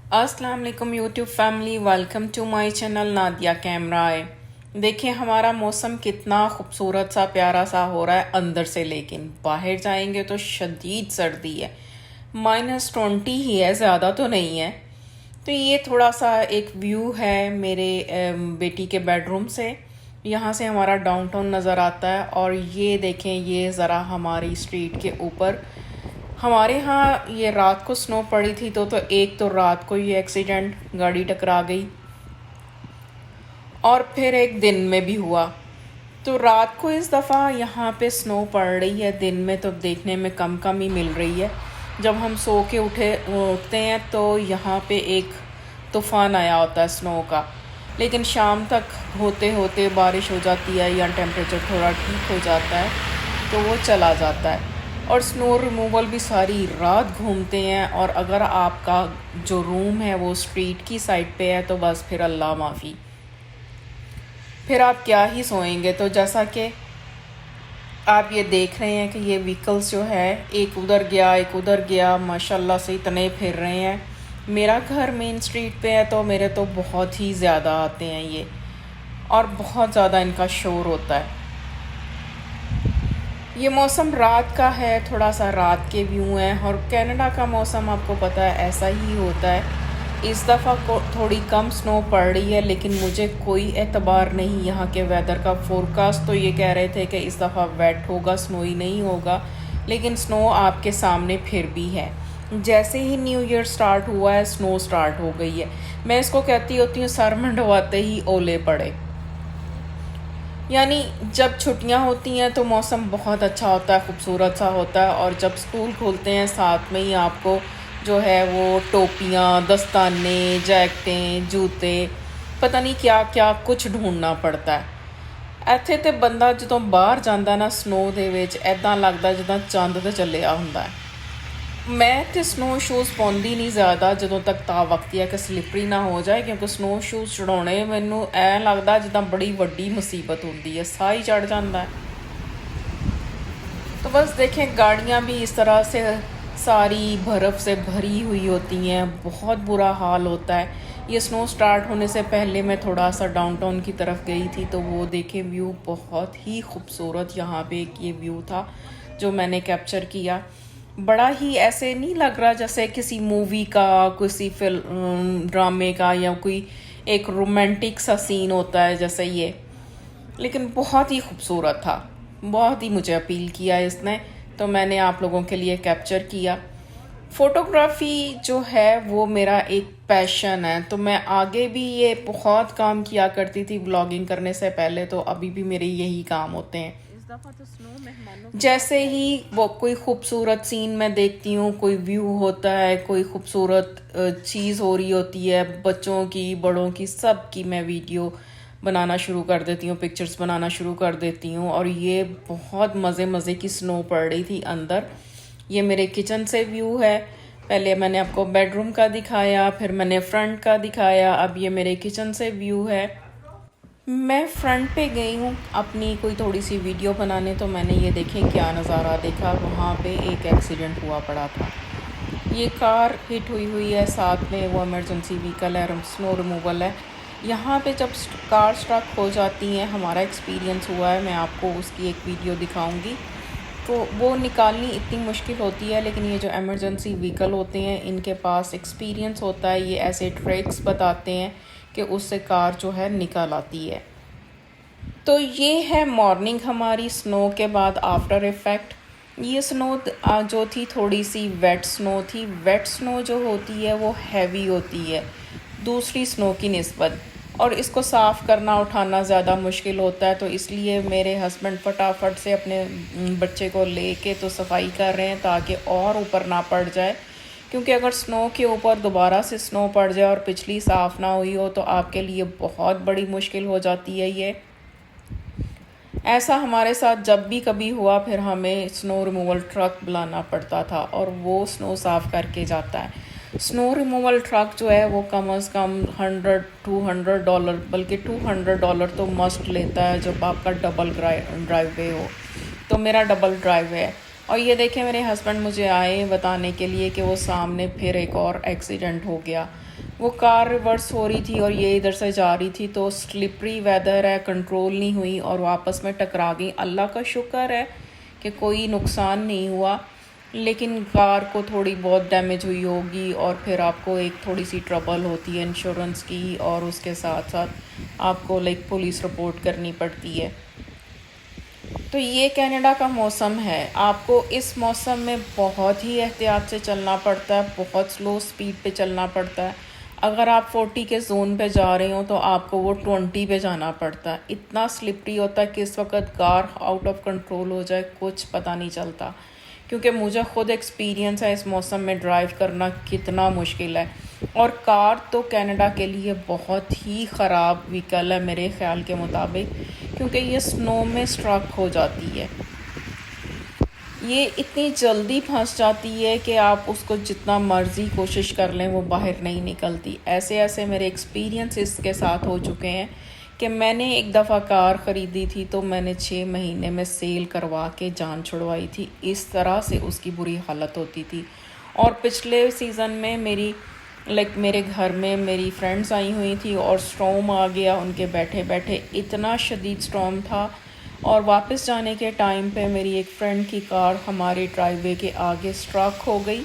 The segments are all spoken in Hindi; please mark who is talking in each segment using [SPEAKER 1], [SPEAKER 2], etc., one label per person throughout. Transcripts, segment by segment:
[SPEAKER 1] अस्सलाम वालेकुम YouTube family, welcome to my channel Nadia camera है। देखिए हमारा मौसम कितना खूबसूरत सा प्यारा सा हो रहा है अंदर से, लेकिन बाहर जाएंगे तो शदीद सर्दी है। -20 ही है, ज़्यादा तो नहीं है। तो ये थोड़ा सा एक व्यू है मेरे बेटी के बेडरूम से। यहाँ से हमारा डाउनटाउन नज़र आता है और ये देखें, ये ज़रा हमारी स्ट्रीट के ऊपर हमारे यहाँ ये रात को स्नो पड़ी थी तो एक तो रात को ये एक्सीडेंट, गाड़ी टकरा गई, और फिर एक दिन में भी हुआ। तो रात को इस दफ़ा यहाँ पे स्नो पड़ रही है, दिन में तो देखने में कम कम ही मिल रही है। जब हम सो के उठते हैं तो यहाँ पे एक तूफ़ान आया होता है स्नो का, लेकिन शाम तक होते होते बारिश हो जाती है या टेम्परेचर थोड़ा ठीक हो जाता है तो वो चला जाता है। और स्नो रिमूवल भी सारी रात घूमते हैं, और अगर आपका जो रूम है वो स्ट्रीट की साइड पे है तो बस फिर अल्लाह माफ़ी, फिर आप क्या ही सोएंगे। तो जैसा कि आप ये देख रहे हैं कि ये व्हीकल्स जो है एक उधर गया एक उधर गया, माशाल्लाह से इतने फिर रहे हैं। मेरा घर मेन स्ट्रीट पे है तो मेरे तो बहुत ही ज़्यादा आते हैं ये, और बहुत ज़्यादा इनका शोर होता है। ये मौसम रात का है, थोड़ा सा रात के व्यू हैं, और कनाडा का मौसम आपको पता है ऐसा ही होता है। इस दफ़ा को थोड़ी कम स्नो पड़ रही है, लेकिन मुझे कोई एतबार नहीं यहाँ के वेदर का। फोरकास्ट तो ये कह रहे थे कि इस दफ़ा वेट होगा, स्नो ही नहीं होगा, लेकिन स्नो आपके सामने फिर भी है। जैसे ही न्यू ईयर स्टार्ट हुआ है स्नो स्टार्ट हो गई है। मैं इसको कहती होती हूँ सर मंडवाते ही ओले पड़े। यानी जब छुट्टियां होती हैं तो मौसम बहुत अच्छा होता है, खूबसूरत सा होता है, और जब स्कूल खुलते हैं साथ में ही आपको जो है वो टोपियाँ, दस्ताने, जैकेटें, जूते, पता नहीं क्या क्या कुछ ढूंढना पड़ता है। ਇੱਥੇ ਤੇ ਬੰਦਾ ਜਦੋਂ ਬਾਹਰ ਜਾਂਦਾ ਨਾ ਸਨੋ ਦੇ ਵਿੱਚ, ਐਦਾਂ ਲੱਗਦਾ ਜਿੱਦਾਂ ਚੰਦ ਤੇ ਚੱਲਿਆ ਹੁੰਦਾ ਹੈ। मैं तो स्नो शूज़ पाਉਂਦੀ नहीं ज़्यादा ਜਦੋਂ तक ता वक्ती है कि स्लिपरी ना हो जाए, क्योंकि स्नो शूज़ चढ़ाने मैनू ऐ लगता जिदा बड़ी वड्डी मुसीबत होंदी है, साह ही चढ़ जाता है। तो बस देखें गाड़ियाँ भी इस तरह से सारी बर्फ़ से भरी हुई होती हैं, बहुत बुरा हाल होता है। ये स्नो स्टार्ट होने से पहले मैं थोड़ा सा डाउनटाउन की तरफ गई थी तो वो देखें व्यू बहुत ही खूबसूरत यहाँ पे एक ये व्यू था जो मैंने कैप्चर किया। बड़ा ही ऐसे नहीं लग रहा जैसे किसी मूवी का, किसी फिल्म ड्रामे का, या कोई एक रोमांटिक सा सीन होता है जैसे ये, लेकिन बहुत ही खूबसूरत था, बहुत ही मुझे अपील किया इसने, तो मैंने आप लोगों के लिए कैप्चर किया। फ़ोटोग्राफ़ी जो है वो मेरा एक पैशन है, तो मैं आगे भी ये बहुत काम किया करती थी व्लॉगिंग करने से पहले, तो अभी भी मेरे यही काम होते हैं। जैसे ही वो कोई खूबसूरत सीन मैं देखती हूँ, कोई व्यू होता है, कोई खूबसूरत चीज़ हो रही होती है, बच्चों की बड़ों की सब की मैं वीडियो बनाना शुरू कर देती हूँ, पिक्चर्स बनाना शुरू कर देती हूँ। और ये बहुत मज़े की स्नो पड़ रही थी अंदर। ये मेरे किचन से व्यू है, पहले मैंने आपको बेडरूम का दिखाया, फिर मैंने फ्रंट का दिखाया, अब ये मेरे किचन से व्यू है। मैं फ्रंट पे गई हूँ अपनी कोई थोड़ी सी वीडियो बनाने, तो मैंने ये देखें क्या नज़ारा देखा। वहाँ पे एक एक्सीडेंट हुआ पड़ा था, ये कार हिट हुई है, साथ में वो इमरजेंसी व्हीकल है, स्नो रिमूवल है। यहाँ पे जब कार स्ट्रक हो जाती हैं, हमारा एक्सपीरियंस हुआ है, मैं आपको उसकी एक वीडियो दिखाऊँगी। तो वो निकालनी इतनी मुश्किल होती है, लेकिन ये जो इमरजेंसी व्हीकल होते हैं इनके पास एक्सपीरियंस होता है, ये ऐसे ट्रिक्स बताते हैं कि उससे कार जो है निकल आती है। तो ये है मॉर्निंग हमारी स्नो के बाद आफ्टर इफ़ेक्ट। ये स्नो जो थी थोड़ी सी वेट स्नो थी। वेट स्नो जो होती है वो हैवी होती है दूसरी स्नो की निस्बत, और इसको साफ़ करना उठाना ज़्यादा मुश्किल होता है, तो इसलिए मेरे हस्बैंड फटाफट से अपने बच्चे को लेके तो सफाई कर रहे हैं ताकि और ऊपर ना पड़ जाए, क्योंकि अगर स्नो के ऊपर दोबारा से स्नो पड़ जाए और पिछली साफ़ ना हुई हो तो आपके लिए बहुत बड़ी मुश्किल हो जाती है ये। ऐसा हमारे साथ जब भी कभी हुआ फिर हमें स्नो रिमूवल ट्रक बुलाना पड़ता था और वो स्नो साफ़ करके जाता है। स्नो रिमूवल ट्रक जो है वो कम से कम $100-200, बल्कि $200 तो मस्ट लेता है जब आपका डबल ड्राइववे हो। तो मेरा डबल ड्राइव है, और ये देखें मेरे हस्बैंड मुझे आए बताने के लिए कि वो सामने फिर एक और एक्सीडेंट हो गया। वो कार रिवर्स हो रही थी और ये इधर से जा रही थी, तो स्लिपरी वेदर है, कंट्रोल नहीं हुई और वापस में टकरा गई। अल्लाह का शुक्र है कि कोई नुकसान नहीं हुआ, लेकिन कार को थोड़ी बहुत डैमेज हुई होगी और फिर आपको एक थोड़ी सी ट्रबल होती है इंश्योरेंस की, और उसके साथ साथ आपको पुलिस रिपोर्ट करनी पड़ती है। तो ये कनाडा का मौसम है, आपको इस मौसम में बहुत ही एहतियात से चलना पड़ता है, बहुत स्लो स्पीड पे चलना पड़ता है। अगर आप 40 के जोन पे जा रहे हो तो आपको वो 20 पे जाना पड़ता है। इतना स्लिपरी होता है कि इस वक्त कार आउट ऑफ कंट्रोल हो जाए कुछ पता नहीं चलता, क्योंकि मुझे ख़ुद एक्सपीरियंस है इस मौसम में ड्राइव करना कितना मुश्किल है। और कार तो कनाडा के लिए बहुत ही ख़राब व्हीकल है मेरे ख़्याल के मुताबिक, क्योंकि ये स्नो में स्ट्रक हो जाती है। ये इतनी जल्दी फंस जाती है कि आप उसको जितना मर्ज़ी कोशिश कर लें वो बाहर नहीं निकलती। ऐसे ऐसे मेरे एक्सपीरियंस इसके साथ हो चुके हैं कि मैंने एक दफ़ा कार ख़रीदी थी तो मैंने 6 महीने में सेल करवा के जान छुड़वाई थी, इस तरह से उसकी बुरी हालत होती थी। और पिछले सीज़न में मेरे घर में मेरी फ्रेंड्स आई हुई थी और स्टॉर्म आ गया उनके बैठे बैठे, इतना शदीद स्टॉर्म था। और वापस जाने के टाइम पे मेरी एक फ्रेंड की कार हमारे ड्राइववे के आगे स्ट्रक हो गई,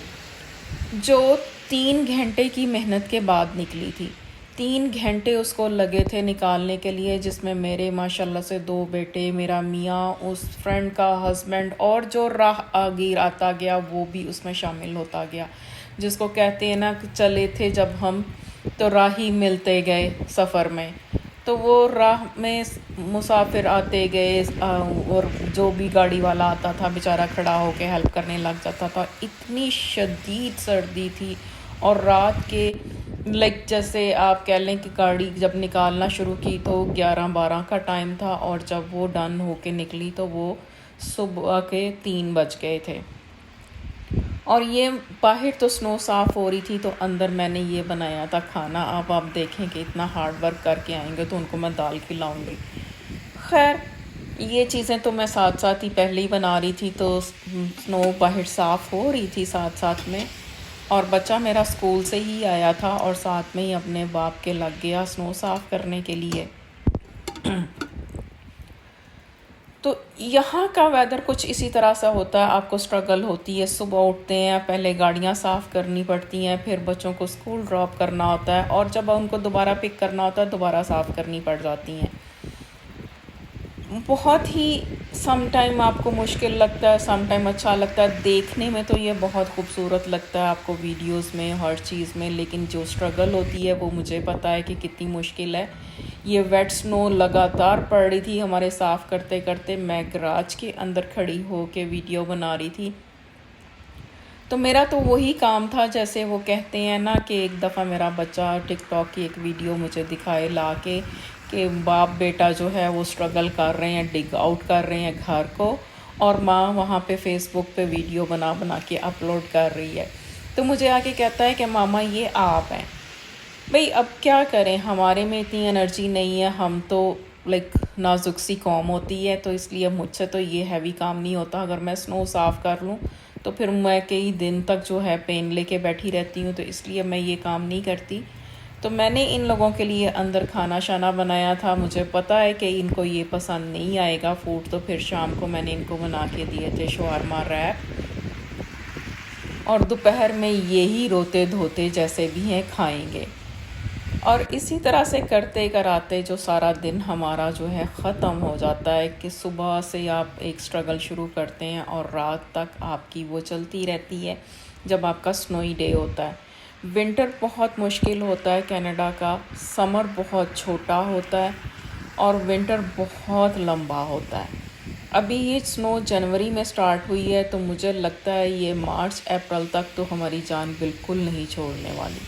[SPEAKER 1] जो 3 घंटे की मेहनत के बाद निकली थी। 3 घंटे उसको लगे थे निकालने के लिए, जिसमें मेरे माशाल्लाह से 2 बेटे, मेरा मियाँ, उस फ्रेंड का हस्बैंड और जो राह आगे आता गया वो भी उसमें शामिल होता गया। जिसको कहते हैं ना, चले थे जब हम तो राही मिलते गए सफ़र में। तो वो राह में मुसाफिर आते गए और जो भी गाड़ी वाला आता था बेचारा खड़ा होकर हेल्प करने लग जाता था। इतनी शदीद सर्दी थी और रात के जैसे आप कह लें कि गाड़ी जब निकालना शुरू की तो 11-12 का टाइम था, और जब वो डन होके निकली तो वो सुबह के 3 बज गए थे। और ये बाहर तो स्नो साफ़ हो रही थी, तो अंदर मैंने ये बनाया था खाना। अब आप देखें कि इतना हार्ड वर्क करके आएंगे तो उनको मैं दाल खिलाऊंगी। खैर, ये चीज़ें तो मैं साथ साथ ही पहले ही बना रही थी, तो स्नो बाहर साफ़ हो रही थी साथ साथ में। और बच्चा मेरा स्कूल से ही आया था और साथ में ही अपने बाप के लग गया स्नो साफ़ करने के लिए। तो यहाँ का वेदर कुछ इसी तरह से होता है, आपको स्ट्रगल होती है। सुबह उठते हैं, पहले गाड़ियाँ साफ़ करनी पड़ती हैं, फिर बच्चों को स्कूल ड्रॉप करना होता है, और जब उनको दोबारा पिक करना होता है दोबारा साफ़ करनी पड़ जाती हैं। बहुत ही सम टाइम आपको मुश्किल लगता है, सम टाइम अच्छा लगता है। देखने में तो ये बहुत खूबसूरत लगता है आपको वीडियोस में, हर चीज़ में, लेकिन जो स्ट्रगल होती है वो मुझे पता है कि कितनी मुश्किल है। ये वेट स्नो लगातार पड़ रही थी हमारे साफ़ करते करते। मैं गराज के अंदर खड़ी हो के वीडियो बना रही थी, तो मेरा तो वही काम था, जैसे वो कहते हैं ना कि एक दफ़ा मेरा बच्चा टिकटॉक की एक वीडियो मुझे दिखाए ला के कि बाप बेटा जो है वो स्ट्रगल कर रहे हैं, डिग आउट कर रहे हैं घर को, और माँ वहाँ पे फेसबुक पे वीडियो बना बना के अपलोड कर रही है। तो मुझे आके कहता है कि मामा ये आप हैं। भाई अब क्या करें, हमारे में इतनी एनर्जी नहीं है, हम तो नाजुक सी कौम होती है, तो इसलिए मुझसे तो ये हैवी काम नहीं होता। अगर मैं स्नो साफ़ कर लूँ तो फिर मैं कई दिन तक जो है पेन लेके बैठी रहती हूँ, तो इसलिए मैं ये काम नहीं करती। तो मैंने इन लोगों के लिए अंदर खाना शाना बनाया था। मुझे पता है कि इनको ये पसंद नहीं आएगा फूड, तो फिर शाम को मैंने इनको बना के दिए थे शवारमा रैप, और दोपहर में यही रोते धोते जैसे भी हैं खाएंगे। और इसी तरह से करते कराते जो सारा दिन हमारा जो है ख़त्म हो जाता है कि सुबह से आप एक स्ट्रगल शुरू करते हैं और रात तक आपकी वो चलती रहती है जब आपका स्नोई डे होता है। विंटर बहुत मुश्किल होता है कनाडा का, समर बहुत छोटा होता है और विंटर बहुत लंबा होता है। अभी ये स्नो जनवरी में स्टार्ट हुई है, तो मुझे लगता है ये मार्च अप्रैल तक तो हमारी जान बिल्कुल नहीं छोड़ने वाली।